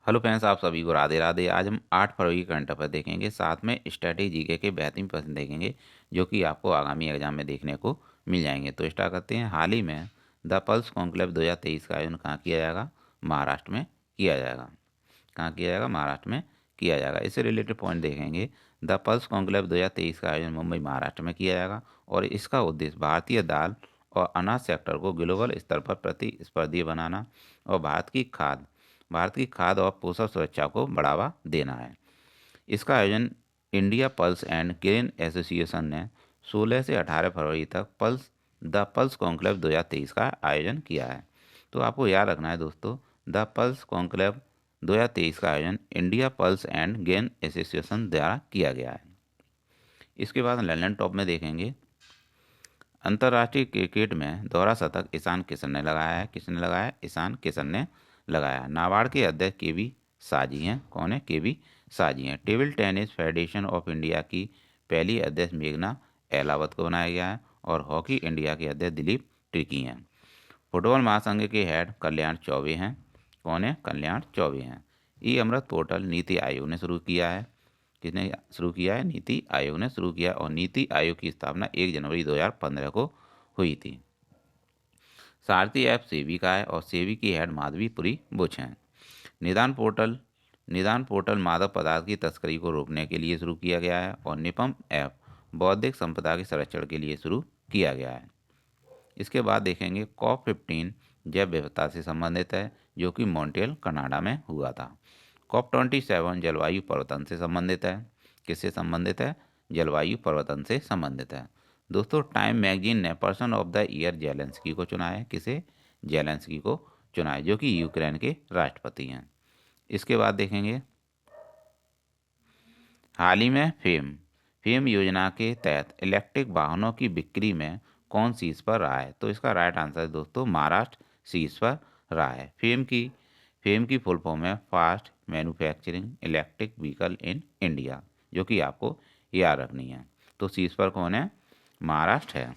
Hello friends, आप सभी को राधे राधे। आज हम 8 फरवरी के करंट अफेयर देखेंगे, साथ में स्टैटिक जीके के बेहतरीन प्रश्न देखेंगे जो कि आपको आगामी एग्जाम में देखने को मिल जाएंगे। तो स्टार्ट करते हैं। हाल ही में द पल्स कॉन्क्लेव 2023 का आयोजन कहाँ किया जाएगा? महाराष्ट्र में किया जाएगा। कहाँ किया जाएगा? महाराष्ट्र में किया जाएगा। इससे रिलेटेड पॉइंट देखेंगे। द पल्स कॉन्क्लेव 2023 का आयोजन मुंबई महाराष्ट्र में किया जाएगा और इसका उद्देश्य भारतीय दाल और अनाज सेक्टर को ग्लोबल स्तर पर प्रतिस्पर्धी बनाना और भारत की खाद्य और पोषण सुरक्षा को बढ़ावा देना है। इसका आयोजन India pulse and grain association ने 16 से 18 फरवरी तक द पल्स कॉन्क्लेव 2023 का आयोजन किया है। तो आपको याद रखना है दोस्तों, द पल्स कॉन्क्लेव 2023 का आयोजन India pulse and grain association द्वारा किया गया है। इसके बाद लंदन टॉप में देखेंगे। अंतर्राष्ट्रीय क्रिकेट में दोहरा शतक ईशान किशन ने लगाया है। किसने लगाया है? ईशान किशन ने लगाया। नाबार्ड के अध्यक्ष केवी साजी हैं। कौन है? केवी साजी हैं। Table tennis federation of India की पहली अध्यक्ष मेघना एलावत को बनाया गया है और हॉकी इंडिया के अध्यक्ष दिलीप ट्रिकी हैं। फुटबॉल महासंघ के हेड कल्याण चौबे हैं। कौन है? कल्याण चौबे हैं। ई अमृत पोर्टल नीति आयोग ने शुरू किया है। किसने शुरू किया है? नीति आयोग ने शुरू किया और नीति आयोग की स्थापना 1 जनवरी 2015 को हुई थी। सारथी ऐप सेबी का है और सेबी की हेड माधवीपुरी बुच हैं। निदान पोर्टल मादक पदार्थ की तस्करी को रोकने के लिए शुरू किया गया है और निपम ऐप बौद्धिक संपदा के संरक्षण के लिए शुरू किया गया है। इसके बाद देखेंगे COP15 जैव विविधता से संबंधित है जो कि मॉन्ट्रियल कनाडा में हुआ था। COP27 जलवायु परिवर्तन से संबंधित है। किससे संबंधित है? जलवायु परिवर्तन से संबंधित है। दोस्तों, टाइम मैगजीन ने person of the year Zelensky को चुना है। किसे? जेलेंस्की को चुना है जो कि यूक्रेन के राष्ट्रपति हैं। इसके बाद देखेंगे हाल ही में फेम योजना के तहत इलेक्ट्रिक वाहनों की बिक्री में कौन शीर्ष पर रहा है? तो इसका राइट आंसर है दोस्तों, महाराष्ट्र शीर्ष पर रहा है। फेम की फुल फॉर्म है fast manufacturing electric vehicle in India, जो कि आपको याद रखनी है। तो शीर्ष पर कौन है? महाराष्ट्र है।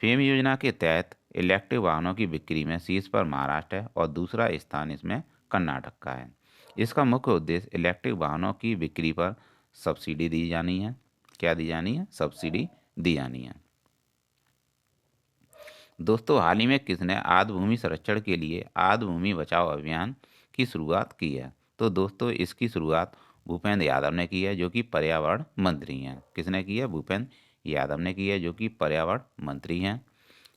फेम योजना के तहत इलेक्ट्रिक वाहनों की बिक्री में शीर्ष पर महाराष्ट्र है और दूसरा स्थान इसमें कर्नाटक का है। इसका मुख्य उद्देश्य इलेक्ट्रिक वाहनों की बिक्री पर सब्सिडी दी जानी है। क्या दी जानी है? सब्सिडी दी जानी है। दोस्तों, हाल ही में किसने आर्द्र भूमि संरक्षण के लिए आर्द्र भूमि बचाओ अभियान की शुरुआत की है? तो दोस्तों, इसकी शुरुआत भूपेंद्र यादव ने की है जो कि पर्यावरण मंत्री हैं। किसने की है? भूपेंद्र यादव ने की है जो कि पर्यावरण मंत्री हैं।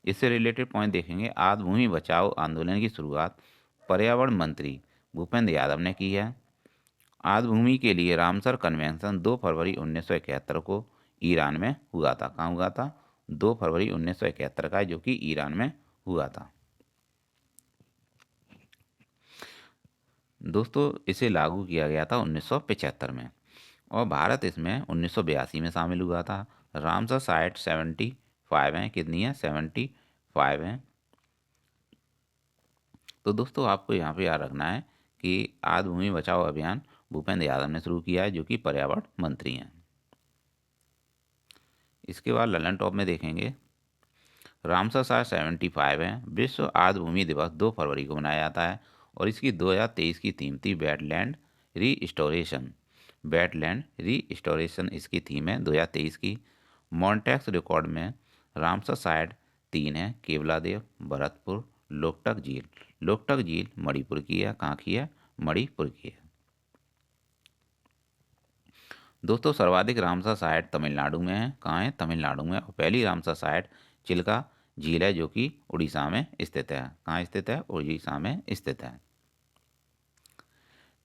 इससे रिलेटेड पॉइंट देखेंगे। आर्द्र भूमि बचाओ आंदोलन की शुरुआत पर्यावरण मंत्री भूपेंद्र यादव ने की है। आर्द्र भूमि के लिए रामसर कन्वेंशन 2 फरवरी 1971 को ईरान में हुआ था। कहाँ हुआ था? 2 फरवरी 1971 का, जो कि ईरान में हुआ था। दोस्तों, इसे लागू किया गया था 1975 में और भारत इसमें 1982 में शामिल हुआ था। रामसर साइट 75 हैं। कितनी है? 75 हैं। तो दोस्तों, आपको यहाँ पे याद रखना है कि आर्द्र भूमि बचाओ अभियान भूपेंद्र यादव ने शुरू किया है जो कि पर्यावरण मंत्री हैं। इसके बाद ललन टॉप में देखेंगे। रामसर साइट 75 है। विश्व आर्द्र भूमि दिवस 2 फरवरी को मनाया जाता है और इसकी 2023 की थीम थी वेटलैंड रीस्टोरेशन इसकी थीम है 2023 की। मॉन्टेक्स रिकॉर्ड में रामसर साइट 3 है। केवलादेव, भरतपुर, लोकटक झील मणिपुर की है। कहाँ की है? मणिपुर की है। दोस्तों, सर्वाधिक रामसर साइट तमिलनाडु में है। कहाँ है? तमिलनाडु में। और पहली रामसर साइट चिल्का झील है जो कि उड़ीसा में स्थित है। कहाँ स्थित है? उड़ीसा में स्थित है।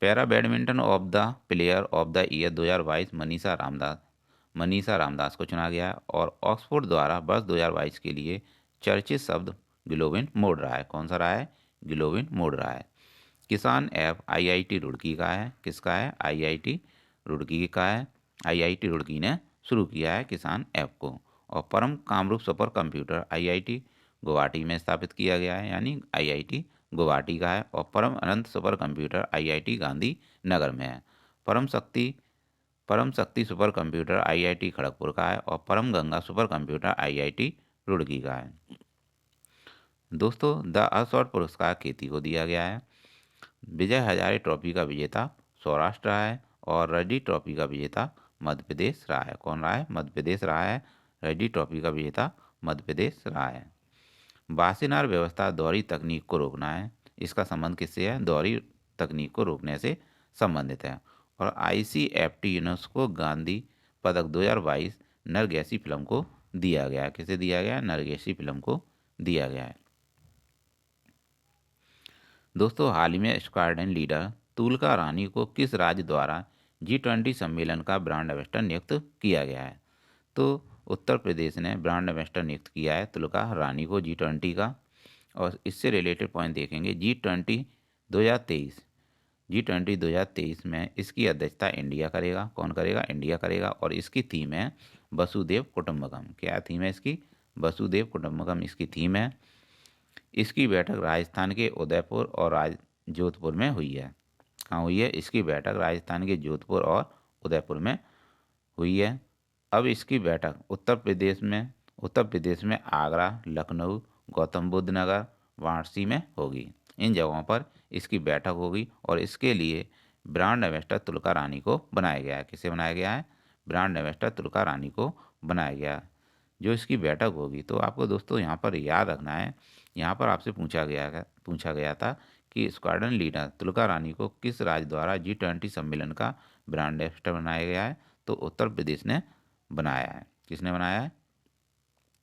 Para badminton of the player of the year 2022 Manisha Ramdas को चुना गया है और ऑक्सफोर्ड द्वारा वर्ष 2022 के लिए चर्चित शब्द ग्लोविन मोड रहा है। कौन सा रहा है? ग्लोविन मोड रहा है। किसान ऐप आईआईटी रुड़की का है। किसका है? आईआईटी रुड़की का है। आईआईटी रुड़की ने शुरू किया है किसान ऐप को। और परम Kamrup super computer IIT Guwahati में स्थापित किया गया है, यानी आईआईटी गुवाहाटी का है। और परम अनंत super computer IIT Gandhi Nagar में है। परम शक्ति सुपर कंप्यूटर आईआईटी खड़गपुर का है और परम Ganga super computer IIT Roorkee का है। दोस्तों, द अर्थशॉट पुरस्कार खेती को दिया गया है। विजय हजारे ट्रॉफी का विजेता सौराष्ट्र रहा है और रणजी ट्रॉफी का विजेता मध्य प्रदेश रहा है। कौन रहा है? मध्य प्रदेश रहा है। रणजी ट्रॉफी का विजेता मध्य प्रदेश रहा है। वासेनार व्यवस्था दोहरी तकनीक को रोकना है। इसका संबंध किससे है? दोहरी तकनीक को रोकने से संबंधित है। और ICFT यूनेस्को गांधी पदक 2022 नरगैसी फिल्म को दिया गया है। किसे दिया गया है? नरगैसी फिल्म को दिया गया है। दोस्तों, हाल ही में स्क्वाड्रन लीडर तुलका रानी को किस राज्य द्वारा G20 सम्मेलन का ब्रांड एम्बेसडर नियुक्त किया गया है? तो उत्तर प्रदेश ने ब्रांड एम्बेसडर नियुक्त किया है तुलका रानी को G20 का। और इससे रिलेटेड पॉइंट देखेंगे। G20 2023 G20 2023 में इसकी अध्यक्षता इंडिया करेगा। कौन करेगा? इंडिया करेगा। और इसकी थीम है वसुदेव कुटुंबकम। क्या थीम है इसकी? वसुदेव कुटुंबकम इसकी थीम है। इसकी बैठक राजस्थान के उदयपुर और जोधपुर में हुई है। कहाँ हुई है? इसकी बैठक राजस्थान के जोधपुर और उदयपुर में हुई है। अब इसकी बैठक उत्तर प्रदेश में आगरा, लखनऊ, गौतम बुद्ध नगर, वाराणसी में होगी। इन जगहों पर इसकी बैठक होगी और इसके लिए ब्रांड एम्बेसडर तुलका रानी को बनाया गया है। किसे बनाया गया है? ब्रांड एम्बेसडर तुलका रानी को बनाया गया है। जो इसकी बैठक होगी, तो आपको दोस्तों यहाँ पर याद रखना है, यहाँ पर आपसे पूछा गया था कि स्क्वाड्रन लीडर तुलका रानी को किस राज्य द्वारा G20 सम्मेलन का ब्रांड एम्बेसडर बनाया गया है? तो उत्तर प्रदेश ने बनाया है। किसने बनाया है?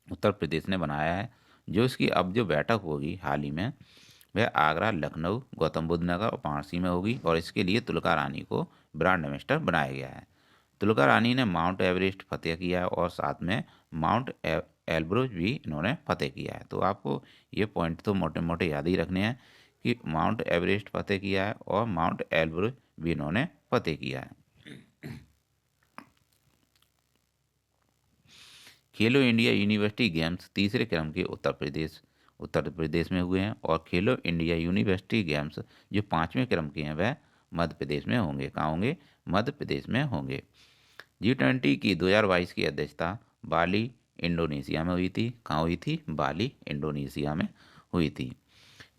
उत्तर प्रदेश ने बनाया है। जो इसकी अब जो बैठक होगी हाल ही में, वह आगरा, लखनऊ, गौतम बुद्ध नगर और वाराणसी में होगी और इसके लिए तुलका रानी को ब्रांड एम्बेसडर बनाया गया है। तुलका रानी ने माउंट एवरेस्ट फतेह किया है और साथ में माउंट एल्ब्रुज भी इन्होंने फतेह किया है। तो आपको ये पॉइंट तो मोटे मोटे याद ही रखने हैं कि माउंट एवरेस्ट फतेह किया है और माउंट एल्ब्रुज भी इन्होंने फतेह किया है। खेलो इंडिया यूनिवर्सिटी गेम्स तीसरे क्रम के उत्तर प्रदेश में हुए हैं और खेलो इंडिया यूनिवर्सिटी गेम्स जो 5वें क्रम के हैं वह मध्य प्रदेश में होंगे। कहाँ होंगे? मध्य प्रदेश में होंगे। G20 की 2022 की अध्यक्षता बाली, इंडोनेशिया में हुई थी। कहाँ हुई थी? बाली, इंडोनेशिया में हुई थी।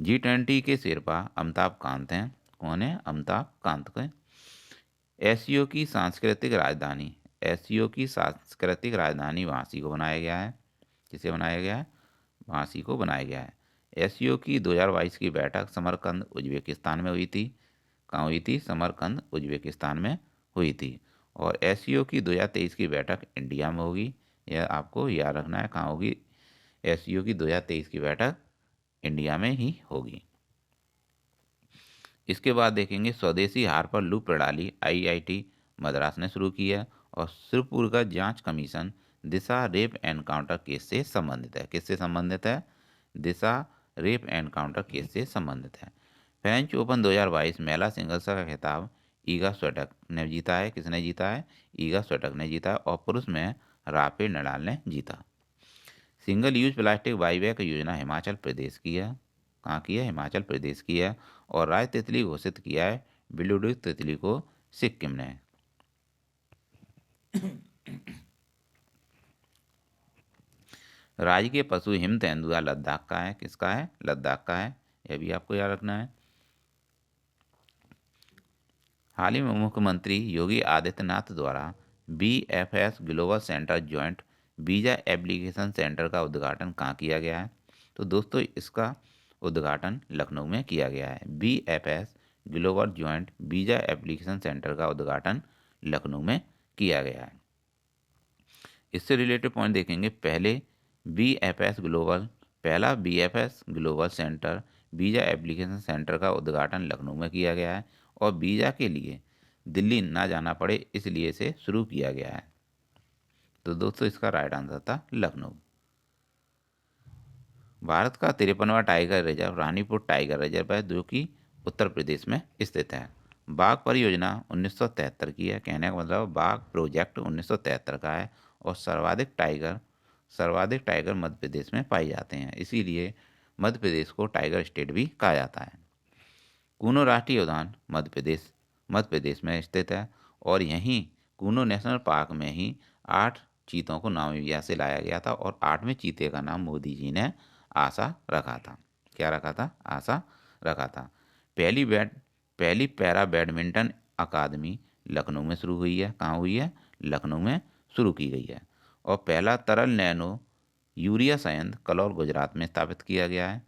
G20 के शेरपा अमिताभ कांत हैं। कौन है? अमिताभ कांत को। एससीओ की सांस्कृतिक राजधानी वासी को बनाया गया है। किसे बनाया गया है? वासी को बनाया गया है। एससीओ की 2022 की बैठक समरकंद, उज्बेकिस्तान में हुई थी। कहाँ हुई थी? समरकंद, उज्बेकिस्तान में हुई थी। और एससीओ की 2023 की बैठक इंडिया में होगी। यह आपको याद रखना है। कहाँ होगी? एससीओ की 2023 की बैठक इंडिया में ही होगी। इसके बाद देखेंगे स्वदेशी हार्पर प्रणाली IIT मद्रास ने शुरू की है और श्रीपुर का जांच कमीशन दिशा रेप एनकाउंटर केस से संबंधित है। किससे संबंधित है? दिशा रेप एनकाउंटर केस से संबंधित है। फ्रेंच ओपन 2022 महिला सिंगल्स का खिताब ईगा स्विएटेक ने जीता है। किसने जीता है? ईगा स्विएटेक ने जीता है। और पुरुष में राफेल नडाल ने जीता। सिंगल यूज प्लास्टिक बाईबैक योजना हिमाचल प्रदेश की है। कहाँ की है? हिमाचल प्रदेश की है। और राय तितली घोषित किया है ब्लू तितली को सिक्किम ने। राज्य के पशु हिम तेंदुआ लद्दाख का है। किसका है? लद्दाख का है। यह भी आपको याद रखना है। हाल ही में मुख्यमंत्री योगी आदित्यनाथ द्वारा BFS global centre joint visa application centre का उद्घाटन कहाँ किया गया है? तो दोस्तों, इसका उद्घाटन लखनऊ में किया गया है। BFS global joint visa application centre का उद्घाटन लखनऊ में किया गया है। इससे रिलेटेड पॉइंट देखेंगे। पहला BFS global centre visa application centre का उद्घाटन लखनऊ में किया गया है और वीज़ा के लिए दिल्ली ना जाना पड़े इसलिए इसे शुरू किया गया है। तो दोस्तों, इसका राइट आंसर था लखनऊ। भारत का 53वां tiger reserve Ranipur tiger reserve है जो कि उत्तर प्रदेश में स्थित है। बाघ परियोजना 1973 की है। कहने का मतलब बाघ प्रोजेक्ट 1973 का है। और सर्वाधिक टाइगर मध्य प्रदेश में पाए जाते हैं, इसीलिए मध्य प्रदेश को टाइगर स्टेट भी कहा जाता है। कूनो राष्ट्रीय उद्यान मध्य प्रदेश में स्थित है और यहीं कूनो नेशनल पार्क में ही 8 चीतों को नामीबिया से लाया गया था और 8वें चीते का नाम मोदी जी ने आशा रखा था। क्या रखा था? आशा रखा था। पहली पैरा बैडमिंटन अकादमी लखनऊ में शुरू हुई है। कहाँ हुई है? लखनऊ में शुरू की गई है। और पहला तरल नैनो यूरिया संयंत्र कलौल गुजरात में स्थापित किया गया है।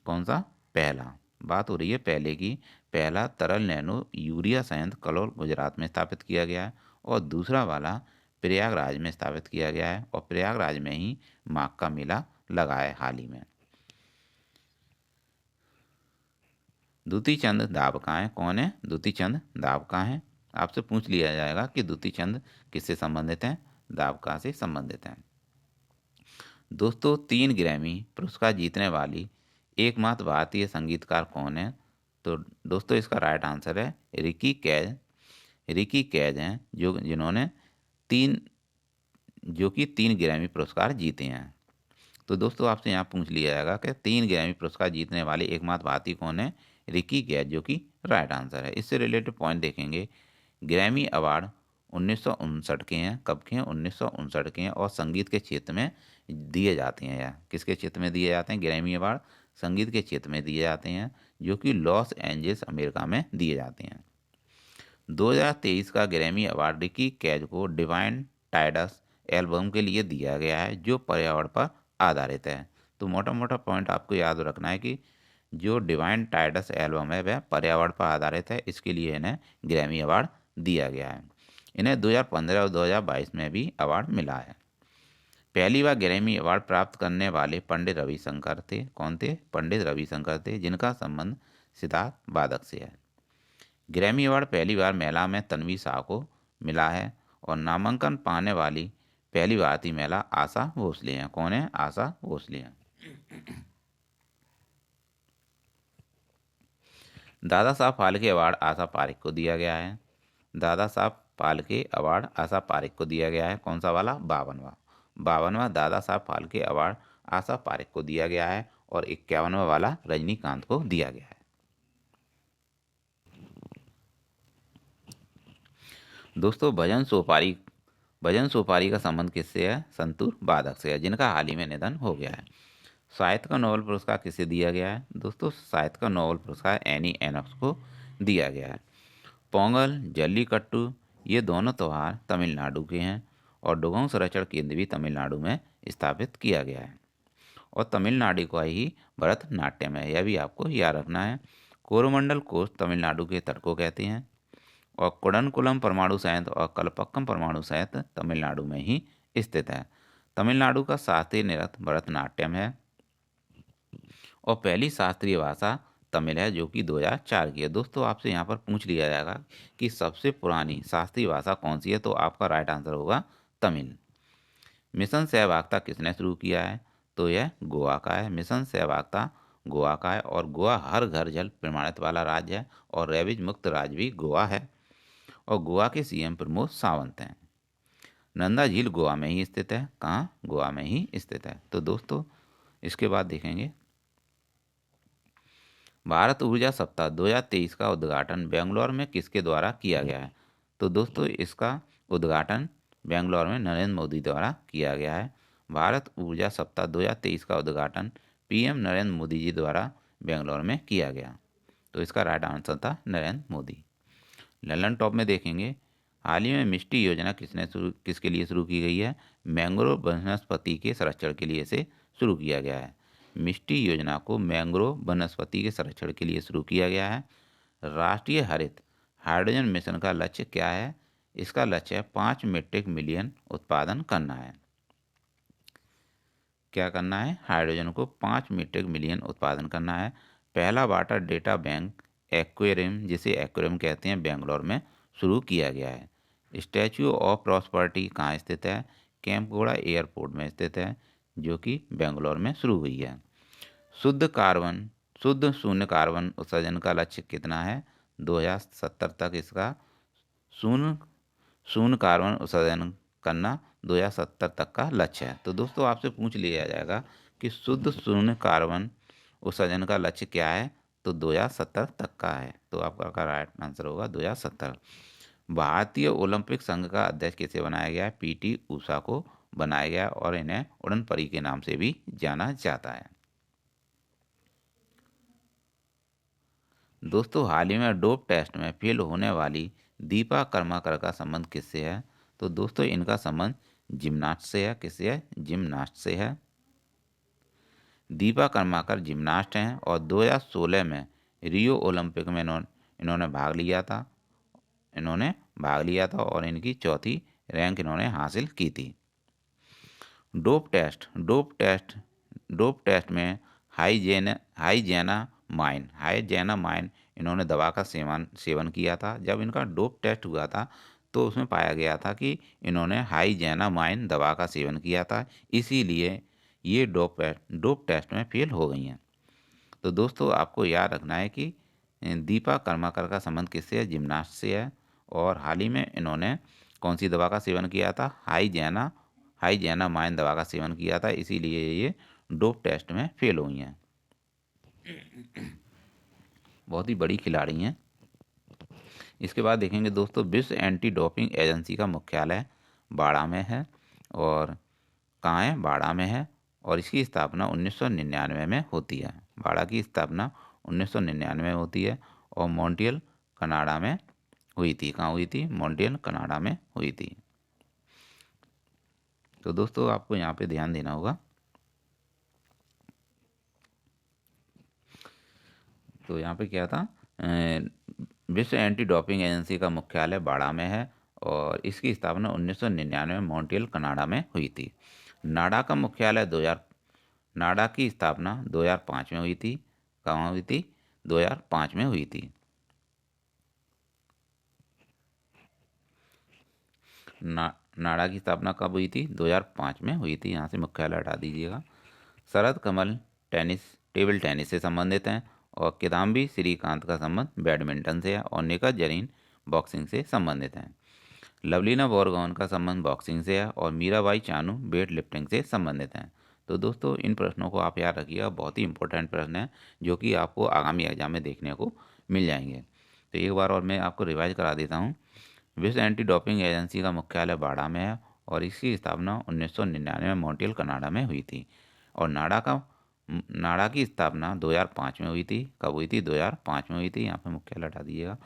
कौन सा? पहला, बात हो रही है पहले की। पहला तरल नैनो यूरिया संयंत्र कलौल गुजरात में स्थापित किया गया है। और दूसरा वाला प्रयागराज में स्थापित किया गया है। और प्रयागराज में ही माघ का मेला लगा है हाल ही में। दूती चंद दाब कहाँ है? कौन है दूती चंद दाब कहाँ है? आपसे पूछ लिया जाएगा कि दूती चंद किससे संबंधित हैं? दाब कहाँ से संबंधित हैं। दोस्तों 3 ग्रैमी पुरस्कार जीतने वाली एकमात्र भारतीय संगीतकार कौन है? तो दोस्तों इसका राइट आंसर है रिकी कैज। रिकी कैज हैं जिन्होंने तीन जो कि 3 ग्रैमी पुरस्कार जीते हैं। तो दोस्तों आपसे यहाँ पूछ लिया जाएगा कि 3 ग्रैमी पुरस्कार जीतने वाले एकमात्र भारतीय कौन है? रिकी कैज, जो कि राइट आंसर है। इससे रिलेटेड पॉइंट देखेंगे। ग्रैमी अवार्ड 1959 के हैं। कब के हैं? 1959 के हैं। और संगीत के क्षेत्र में दिए जाते हैं। या किसके क्षेत्र में दिए जाते हैं? ग्रैमी अवार्ड संगीत के क्षेत्र में दिए जाते हैं, जो कि लॉस एंजल्स अमेरिका में दिए जाते हैं। 2023 का ग्रैमी अवार्ड रिकी कैज को डिवाइन टाइडस एल्बम के लिए दिया गया है, जो पर्यावरण पर आधारित है। तो मोटा मोटा पॉइंट आपको याद रखना है कि जो डिवाइन टाइडस एल्बम है वह पर्यावरण पर आधारित है, इसके लिए इन्हें ग्रैमी अवार्ड दिया गया है। इन्हें 2015 और 2022 में भी अवार्ड मिला है। पहली बार ग्रैमी अवार्ड प्राप्त करने वाले पंडित रविशंकर थे। कौन थे? पंडित रविशंकर थे, जिनका संबंध सितार वादक से है। ग्रैमी अवार्ड पहली बार महिला में तन्वी शाह को मिला है। और नामांकन पाने वाली पहली भारतीय महिला आशा भोसले हैं। कौन है? आशा भोसले हैं। दादा साहब फाल्के अवार्ड आशा पारेख को दिया गया है। दादा साहब फाल्के अवार्ड आशा पारेख को दिया गया है। कौन सा वाला? 52वां दादा साहब फाल्के अवार्ड आशा पारेख को दिया गया है। और 51वां वाला रजनीकांत को दिया गया है। दोस्तों भजन सोपारी का संबंध किससे है? संतूर वादक से है, जिनका हाल ही में निधन हो गया है। साहित्य का नोबेल पुरस्कार किसे दिया गया है? दोस्तों साहित्य का नोबेल पुरस्कार एनी एनक्स को दिया गया है। पोंगल, जल्लीकट्टू ये दोनों त्यौहार तमिलनाडु के हैं। और डुगोंग संरक्षण केंद्र भी तमिलनाडु में स्थापित किया गया है। और तमिलनाडु का ही भरतनाट्यम है, यह भी आपको याद रखना है। कोरोमंडल कोस्ट तमिलनाडु के तट को कहते हैं। और कुडनकुलम परमाणु संयंत्र और कलपक्कम परमाणु संयंत्र तमिलनाडु में ही स्थित है। तमिलनाडु का शास्त्रीय नृत्य भरतनाट्यम है। और पहली शास्त्रीय भाषा तमिल है, जो कि 2004 की है। दोस्तों आपसे यहाँ पर पूछ लिया जाएगा कि सबसे पुरानी शास्त्रीय भाषा कौन सी है? तो आपका राइट आंसर होगा तमिल। मिशन सहभागिता किसने शुरू किया है? तो यह गोवा का है। मिशन सहभागिता गोवा का है। और गोवा हर घर जल प्रमाणित वाला राज्य है। और रेबीज मुक्त राज्य भी गोवा है। और गोवा के सीएम प्रमोद सावंत हैं। नंदा झील गोवा में ही स्थित है। कहाँ? गोवा में ही स्थित है। तो दोस्तों इसके बाद देखेंगे भारत ऊर्जा सप्ताह 2023 का उद्घाटन बेंगलोर में किसके द्वारा किया गया है? तो दोस्तों इसका उद्घाटन बेंगलोर में नरेंद्र मोदी द्वारा किया गया है। भारत ऊर्जा सप्ताह 2023 का उद्घाटन पीएम नरेंद्र मोदी जी द्वारा बेंगलोर में किया गया। तो इसका राइट आंसर था नरेंद्र मोदी। ललन टॉप में देखेंगे हाल ही में मिष्टी योजना किसके लिए शुरू की गई है? मैंग्रोव वनस्पति के संरक्षण के लिए इसे शुरू किया गया है। मिष्टी योजना को मैंग्रोव वनस्पति के संरक्षण के लिए शुरू किया गया है। राष्ट्रीय हरित हाइड्रोजन मिशन का लक्ष्य क्या है? इसका लक्ष्य है 5 मीट्रिक मिलियन उत्पादन करना है। क्या करना है? हाइड्रोजन को 5 मीट्रिक मिलियन उत्पादन करना है। पहला वाटर डेटा बैंक एक्वेरियम, जिसे एक्वेरियम कहते हैं, बेंगलोर में शुरू किया गया है। स्टैच्यू ऑफ प्रॉस्पर्टी कहाँ स्थित है? कैंपगोड़ा एयरपोर्ट में स्थित है, जो कि बेंगलोर में शुरू हुई है। शुद्ध शून्य कार्बन उत्सर्जन का लक्ष्य कितना है? 2070 तक इसका शून्य कार्बन उत्सर्जन करना 2070 तक का लक्ष्य है। तो दोस्तों आपसे पूछ लिया जाएगा कि शुद्ध शून्य कार्बन उत्सर्जन का लक्ष्य क्या है? तो 2070 तक का है। तो आपका राइट आंसर होगा 2070। भारतीय ओलंपिक संघ का अध्यक्ष किसे बनाया गया है? पीटी ऊषा को बनाया गया और इन्हें उड़न परी के नाम से भी जाना जाता है। दोस्तों हाल ही में डोप टेस्ट में फेल होने वाली दीपा कर्माकर का संबंध किससे है? तो दोस्तों इनका संबंध जिम्नास्ट से है। किससे है? जिम्नास्ट से है। दीपा कर्माकर जिम्नास्ट हैं और 2016 में रियो ओलंपिक में इन्होंने भाग लिया था। और इनकी चौथी रैंक इन्होंने हासिल की थी। डोप टेस्ट में हाइजेनामाइन इन्होंने दवा का सेवन किया था। जब इनका डोप टेस्ट हुआ था तो उसमें पाया गया था कि इन्होंने हाइजेनामाइन दवा का सेवन किया था, इसीलिए ये डोप टेस्ट में फेल हो गई हैं। तो दोस्तों आपको याद रखना है कि दीपा कर्माकर का संबंध किससे है? जिम्नास्ट से है। और हाल ही में इन्होंने कौन सी दवा का सेवन किया था? हाइजेनामाइन दवा का सेवन किया था, इसीलिए ये डोप टेस्ट में फेल हुई हैं। बहुत ही बड़ी खिलाड़ी हैं। इसके बाद देखेंगे दोस्तों, विश्व एंटी डोपिंग एजेंसी का मुख्यालय बाड़ा में है। और कहाँ है? बाड़ा में है। और इसकी स्थापना 1999 में होती है। बाड़ा की स्थापना 1999 में होती है और मॉन्ट्रियल कनाडा में हुई थी। कहाँ हुई थी? मॉन्ट्रियल कनाडा में हुई थी। तो दोस्तों आपको यहाँ पे ध्यान देना होगा। तो यहाँ पे क्या था? विश्व एंटी डोपिंग एजेंसी का मुख्यालय बाड़ा में है और इसकी स्थापना 1999 में मॉन्ट्रियल कनाडा में हुई थी। नाडा का मुख्यालय नाडा की स्थापना 2005 में हुई थी। कहाँ हुई थी? 2005 में हुई थी। नाडा की स्थापना कब हुई थी? 2005 में हुई थी। यहाँ से मुख्यालय हटा दीजिएगा। शरद कमल टेबल टेनिस से संबंधित हैं और किदाम्बी श्रीकांत का संबंध बैडमिंटन से है और निखत जरीन बॉक्सिंग से संबंधित हैं। लवलीना बोरगोहन का संबंध बॉक्सिंग से है और मीराबाई चानू वेट लिफ्टिंग से संबंधित हैं। तो दोस्तों इन प्रश्नों को आप याद रखिएगा, बहुत ही इंपॉर्टेंट प्रश्न हैं जो कि आपको आगामी एग्जाम में देखने को मिल जाएंगे। तो एक बार और मैं आपको रिवाइज करा देता हूँ। विश्व एंटी डोपिंग एजेंसी का मुख्यालय बाड़ा में है और इसकी स्थापना 1999 में मॉन्ट्रियल कनाडा में हुई थी। और नाडा की स्थापना 2005 में हुई थी। कब हुई थी? 2005 में हुई थी। यहाँ पे मुख्यालय हटा दीजिएगा।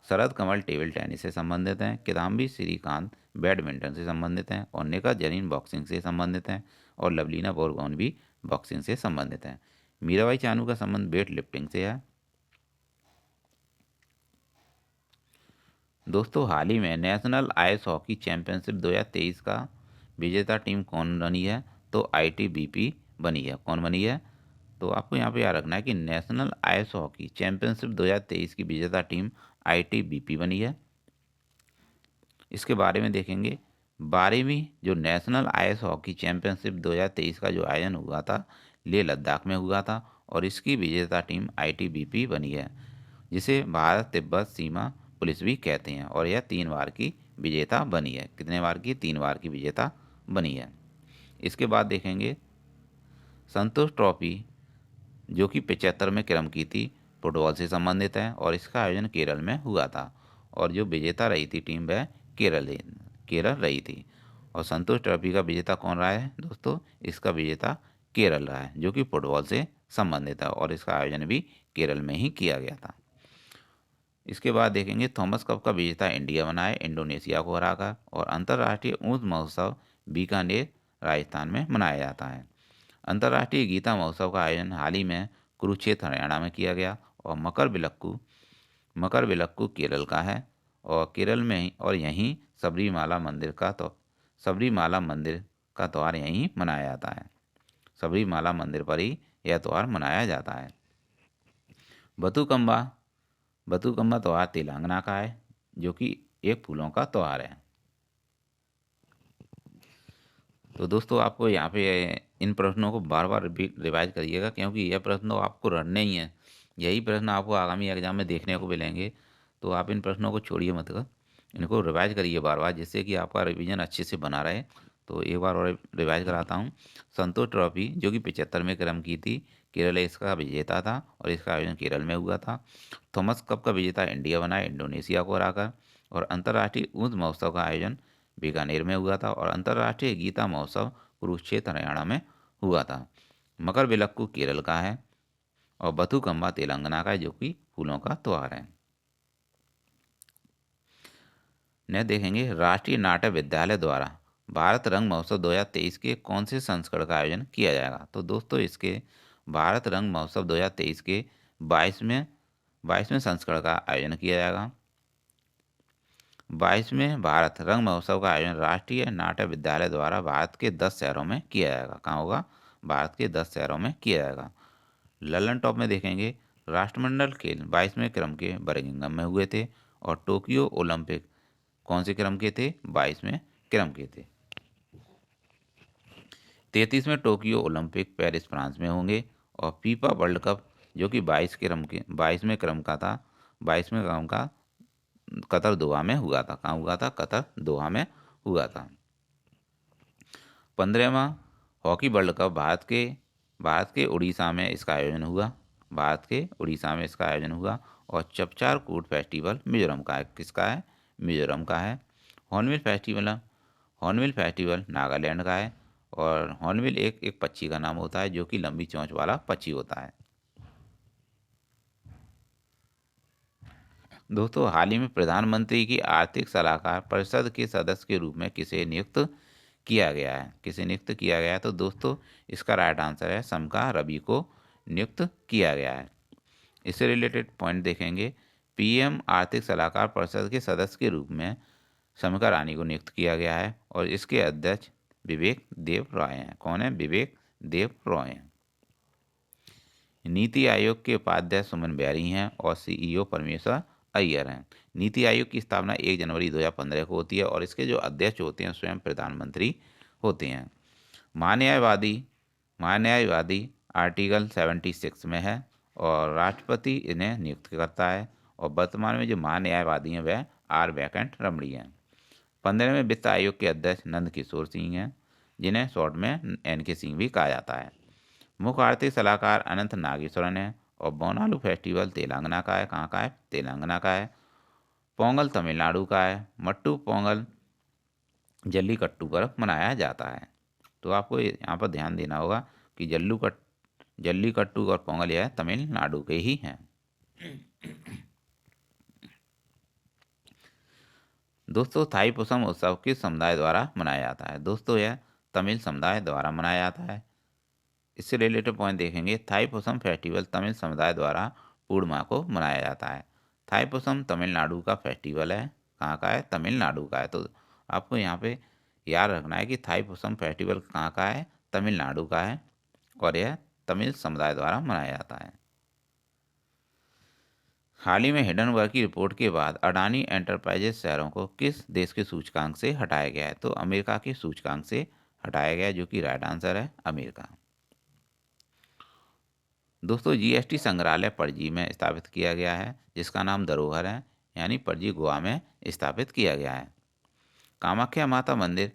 शरद कमल टेबल टेनिस से संबंधित हैं, किदाम्बी श्रीकांत बैडमिंटन से संबंधित हैं और निखत जरीन बॉक्सिंग से संबंधित हैं और लवलीना बोरगोहन भी बॉक्सिंग से संबंधित हैं। मीराबाई चानू का संबंध वेट लिफ्टिंग से है। दोस्तों हाल ही में नेशनल आइस हॉकी चैंपियनशिप 2023 का विजेता टीम कौन बनी है? तो ITBP बनी है। कौन बनी है? तो आपको यहाँ पे याद रखना है कि नेशनल आइस हॉकी चैंपियनशिप 2023 की विजेता टीम ITBP बनी है। इसके बारे में देखेंगे। 12वीं जो नेशनल आइस हॉकी चैंपियनशिप 2023 का जो आयोजन हुआ था, लेह लद्दाख में हुआ था और इसकी विजेता टीम ITBP बनी है, जिसे भारत तिब्बत सीमा पुलिस भी कहते हैं। और यह 3 बार की विजेता बनी है। कितने बार की? 3 बार की विजेता बनी है। इसके बाद देखेंगे संतोष ट्रॉफी जो कि 75 में क्रम की थी, फुटबॉल से संबंधित है और इसका आयोजन केरल में हुआ था और जो विजेता रही थी टीम वह केरल रही थी। और संतोष ट्रॉफी का विजेता कौन रहा है दोस्तों? इसका विजेता केरल रहा है जो कि फुटबॉल से संबंधित है और इसका आयोजन भी केरल में ही किया गया था। इसके बाद देखेंगे थॉमस कप का विजेता इंडिया बना है, इंडोनेशिया को हराकर। और अंतर्राष्ट्रीय ऊँट महोत्सव बीकानेर राजस्थान में मनाया जाता है। अंतर्राष्ट्रीय गीता महोत्सव का आयोजन हाल ही में कुरुक्षेत्र हरियाणा में किया गया। और मकर विलक्कू केरल का है और केरल में ही और यहीं सबरीमाला मंदिर का त्यौहार यहीं मनाया जाता है। सबरीमाला मंदिर पर ही यह त्यौहार मनाया जाता है। बथुकम्मा त्यौहार तेलंगाना का है जो कि एक फूलों का त्यौहार है। तो दोस्तों आपको यहाँ पे इन प्रश्नों को बार बार रिवाइज करिएगा क्योंकि यह प्रश्न तो आपको रटने ही हैं। यही प्रश्न आपको आगामी एग्जाम में देखने को मिलेंगे। तो आप इन प्रश्नों को छोड़िए मत कर, इनको रिवाइज करिए बार बार, जिससे कि आपका रिवीजन अच्छे से बना रहे। तो एक बार और रिवाइज कराता हूँ। संतोष ट्रॉफी जो कि 75 में क्रम की थी, केरल इसका विजेता था और इसका आयोजन केरल में हुआ था। थॉमस कप का विजेता इंडिया बना इंडोनेशिया को हराकर। और अंतर्राष्ट्रीय ऊँट महोत्सव का आयोजन बीकानेर में हुआ था और अंतर्राष्ट्रीय गीता महोत्सव कुरुक्षेत्र हरियाणा में हुआ था। मकर विलक्कू केरल का है और बथुकम्मा तेलंगाना का है जो कि फूलों का त्योहार है। ने देखेंगे राष्ट्रीय नाट्य विद्यालय द्वारा भारत रंग महोत्सव 2023 के कौन से संस्करण का आयोजन किया जाएगा। तो दोस्तों इसके भारत रंग महोत्सव 2023 के 22वें संस्करण का आयोजन किया जाएगा। 22वें भारत रंग महोत्सव का आयोजन राष्ट्रीय नाट्य विद्यालय द्वारा भारत के 10 शहरों में किया जाएगा। कहाँ होगा? भारत के 10 शहरों में किया जाएगा। ललन टॉप में देखेंगे राष्ट्रमंडल खेल 22वें क्रम के बर्मिंघम में हुए थे और टोक्यो ओलंपिक कौन से क्रम के थे? 22वें क्रम के थे। 33वें टोक्यो ओलंपिक पेरिस फ्रांस में होंगे और फीफा वर्ल्ड कप जो कि 22वें क्रम का था, 22वें क्रम का कतर दोहा में हुआ था। कहाँ हुआ था? कतर दोहा में हुआ था। 15वां हॉकी वर्ल्ड कप भारत के उड़ीसा में इसका आयोजन हुआ। भारत के उड़ीसा में इसका आयोजन हुआ। और चपचार कूट फेस्टिवल मिजोरम का है। किसका है? मिजोरम का है। हॉर्नबिल फेस्टिवल नागालैंड का है। और हॉर्नबिल एक पक्षी का नाम होता है जो कि लंबी चोंच वाला पक्षी होता है। दोस्तों हाल ही में प्रधानमंत्री की आर्थिक सलाहकार परिषद के सदस्य के रूप में किसे नियुक्त किया गया है? किसे नियुक्त किया गया है? तो दोस्तों इसका राइट आंसर है समका रवि को नियुक्त किया गया है। इससे रिलेटेड पॉइंट देखेंगे पीएम आर्थिक सलाहकार परिषद के सदस्य के रूप में समका रानी को नियुक्त किया गया है और इसके अध्यक्ष विवेक देव रॉय हैं। कौन है? विवेक देव रॉय हैं। नीति आयोग के उपाध्यक्ष सुमन बैरी हैं और सीईओ परमेश्वर अय्यर हैं। नीति आयोग की स्थापना 1 जनवरी 2015 को होती है और इसके जो अध्यक्ष होते हैं स्वयं प्रधानमंत्री होते हैं। महान्यायवादी आर्टिकल 76 में है और राष्ट्रपति इन्हें नियुक्त करता है और वर्तमान में जो महान्यायवादी हैं वह आर वेंकट रमणी हैं। 15वें वित्त आयोग के अध्यक्ष नंद किशोर सिंह हैं जिन्हें शॉर्ट में NK सिंह भी कहा जाता है। मुख्य आर्थिक सलाहकार अनंत नागेश्वरन है और बोनालू फेस्टिवल तेलंगाना का है। कहाँ का है? तेलंगाना का है। पोंगल तमिलनाडु का है। मट्टू पोंगल जल्लीकट्टू पर मनाया जाता है। तो आपको यहाँ पर ध्यान देना होगा कि जल्लीकट्टू और पोंगल यह तमिलनाडु के ही हैं। दोस्तों थाईपुसम उत्सव किस समुदाय द्वारा मनाया जाता है? दोस्तों यह तमिल समुदाय द्वारा मनाया जाता है। इससे रिलेटेड पॉइंट देखेंगे थाईपुसम फेस्टिवल तमिल समुदाय द्वारा पूर्णिमा को मनाया जाता है। थाईपुसम तमिलनाडु का फेस्टिवल है। कहाँ का है? तमिलनाडु का है। तो आपको यहाँ पे याद रखना है कि थाईपुसम फेस्टिवल कहाँ का है? तमिलनाडु का है और यह तमिल समुदाय द्वारा मनाया जाता है। हाल ही में हिंडनबर्ग की रिपोर्ट के बाद अडानी एंटरप्राइजेस शेयरों को किस देश के सूचकांक से हटाया गया है? तो अमेरिका के सूचकांक से हटाया गया है जो कि राइट आंसर है अमेरिका। दोस्तों जीएसटी संग्रहालय पणजी में स्थापित किया गया है जिसका नाम धरोहर है यानी पणजी गोवा में स्थापित किया गया है। कामाख्या माता मंदिर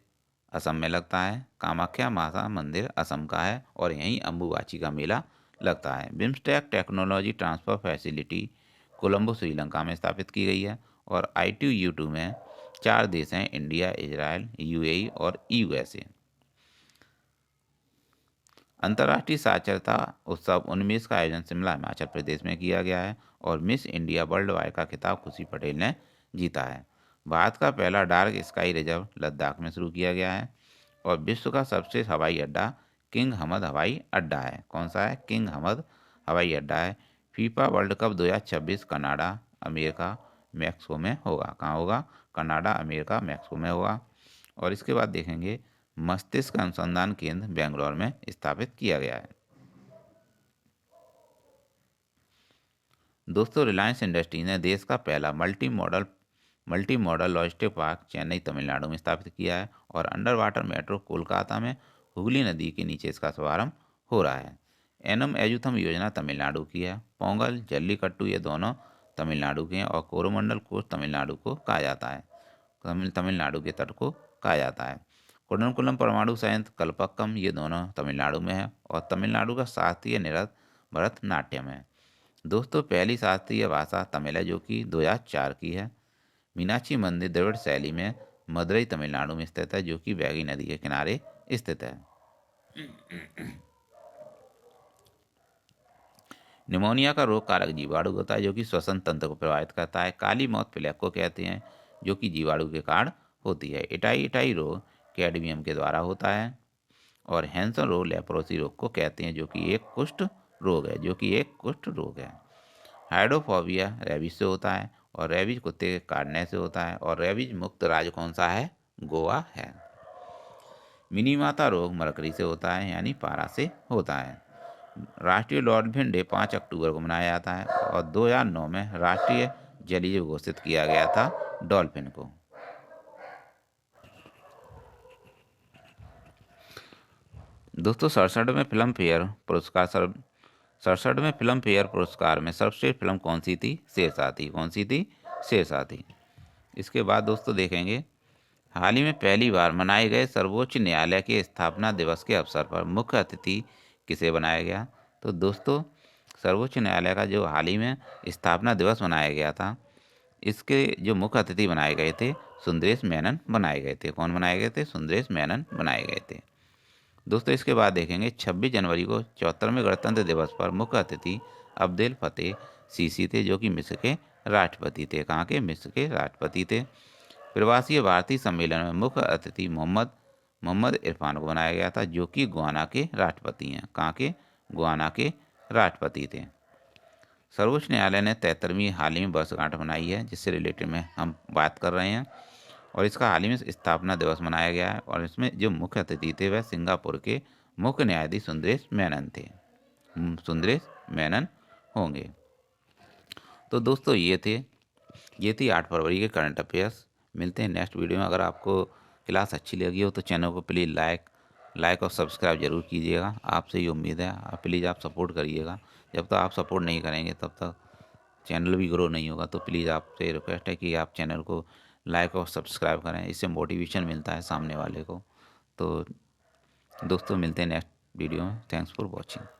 असम में लगता है। कामाख्या माता मंदिर असम का है और यहीं अम्बुबाची का मेला लगता है। BIMSTEC technology transfer facility Colombo Sri Lanka में स्थापित की गई है और ITU में 4 देश हैं इंडिया, इजराइल, UAE और USA। अंतर्राष्ट्रीय साक्षरता उत्सव 19 का आयोजन शिमला हिमाचल प्रदेश में किया गया है और मिस इंडिया वर्ल्ड वाइड का खिताब खुशी पटेल ने जीता है। भारत का पहला डार्क स्काई रिजर्व लद्दाख में शुरू किया गया है और विश्व का सबसे हवाई अड्डा किंग हमद हवाई अड्डा है। कौन सा है? किंग हमद हवाई अड्डा है। FIFA world cup 2026 Canada, America, Mexico में होगा। कहाँ होगा? कनाडा, अमेरिका, मैक्सिको में होगा। और इसके बाद देखेंगे मस्तिष्क अनुसंधान केंद्र बेंगलोर में स्थापित किया गया है। दोस्तों रिलायंस इंडस्ट्री ने देश का पहला multi modal logistic park Chennai Tamil Nadu में स्थापित किया है और अंडर वाटर मेट्रो कोलकाता में हुगली नदी के नीचे इसका शुभारंभ हो रहा है। एनम एजुथम योजना तमिलनाडु की है। पोंगल जल्लीकट्टू ये दोनों तमिलनाडु के हैं और कोरोमंडल कोच तमिलनाडु को कहा जाता है। तमिलनाडु के तट को कहा जाता है। कुडनकुलम परमाणु संयंत्र कल्पक्कम ये दोनों तमिलनाडु में है और तमिलनाडु का शास्त्रीय नृत्य भरतनाट्यम है। दोस्तों पहली शास्त्रीय भाषा तमिल है जो कि 2004 की है। मीनाक्षी मंदिर द्रविड़ शैली में मदुरई तमिलनाडु में स्थित है जो कि बैगी नदी के किनारे स्थित है। निमोनिया का रोग कारक जीवाणु होता है जो कि श्वसन तंत्र को प्रभावित करता है। काली मौत प्लेग को कहते हैं जो कि जीवाणु के कारण होती है। इटाई रोग कैडमियम के द्वारा होता है। और हैंसन रोग लेप्रोसी रोग को कहते हैं जो कि एक कुष्ठ रोग है। हाइड्रोफोबिया रेबीज से होता है और रेबीज कुत्ते के काटने से होता है। और रेबीज मुक्त राज्य कौन सा है? गोवा है। मिनीमाता रोग मरकरी से होता है यानी पारा से होता है। राष्ट्रीय डॉल्फिन डे 5 अक्टूबर को मनाया जाता है और 2009 में राष्ट्रीय जलीय जीव घोषित किया गया था डॉल्फिन को। दोस्तों 67वें फिल्म फेयर पुरस्कार में सर्वश्रेष्ठ फिल्म कौन सी थी? शेरशाह थी। इसके बाद दोस्तों देखेंगे हाल ही में पहली बार मनाए गए सर्वोच्च न्यायालय के स्थापना दिवस के अवसर पर मुख्य अतिथि किसे बनाया गया? तो दोस्तों सर्वोच्च न्यायालय का जो हाल ही में स्थापना दिवस मनाया गया था, इसके जो मुख्य अतिथि बनाए गए थे सुंदरेश मेनन बनाए गए थे। कौन बनाए गए थे? सुंदरेश मेनन बनाए गए थे। दोस्तों इसके बाद देखेंगे 26 जनवरी को 74वें गणतंत्र दिवस पर मुख्य अतिथि अब्देल फतेह सीसी थे जो कि मिस्र के राष्ट्रपति थे। कहाँ के? मिस्र के राष्ट्रपति थे। प्रवासी भारतीय सम्मेलन में मुख्य अतिथि मोहम्मद इरफान को बनाया गया था जो कि गुयाना के राष्ट्रपति हैं। कहाँ के? गुयाना के राष्ट्रपति थे। सर्वोच्च न्यायालय ने 73वीं हाल ही में वर्षगांठ मनाई है जिससे रिलेटेड में हम बात कर रहे हैं और इसका हाल ही में स्थापना दिवस मनाया गया है और इसमें जो मुख्य अतिथि थे वह सिंगापुर के मुख्य न्यायाधीश सुंदरेश मेनन थे। सुंदरेश मेनन होंगे। तो दोस्तों ये थी 8 फरवरी के करंट अफेयर्स। मिलते हैं नेक्स्ट वीडियो में। अगर आपको क्लास अच्छी लगी हो तो चैनल को प्लीज़ लाइक और सब्सक्राइब जरूर कीजिएगा। आपसे ये उम्मीद है, आप प्लीज़ आप सपोर्ट करिएगा। जब तक आप सपोर्ट नहीं करेंगे तब तक चैनल भी ग्रो नहीं होगा। तो प्लीज़ आपसे रिक्वेस्ट है कि आप चैनल को लाइक और सब्सक्राइब करें, इससे मोटिवेशन मिलता है सामने वाले को। तो दोस्तों मिलते हैं नेक्स्ट वीडियो में। Thanks for watching.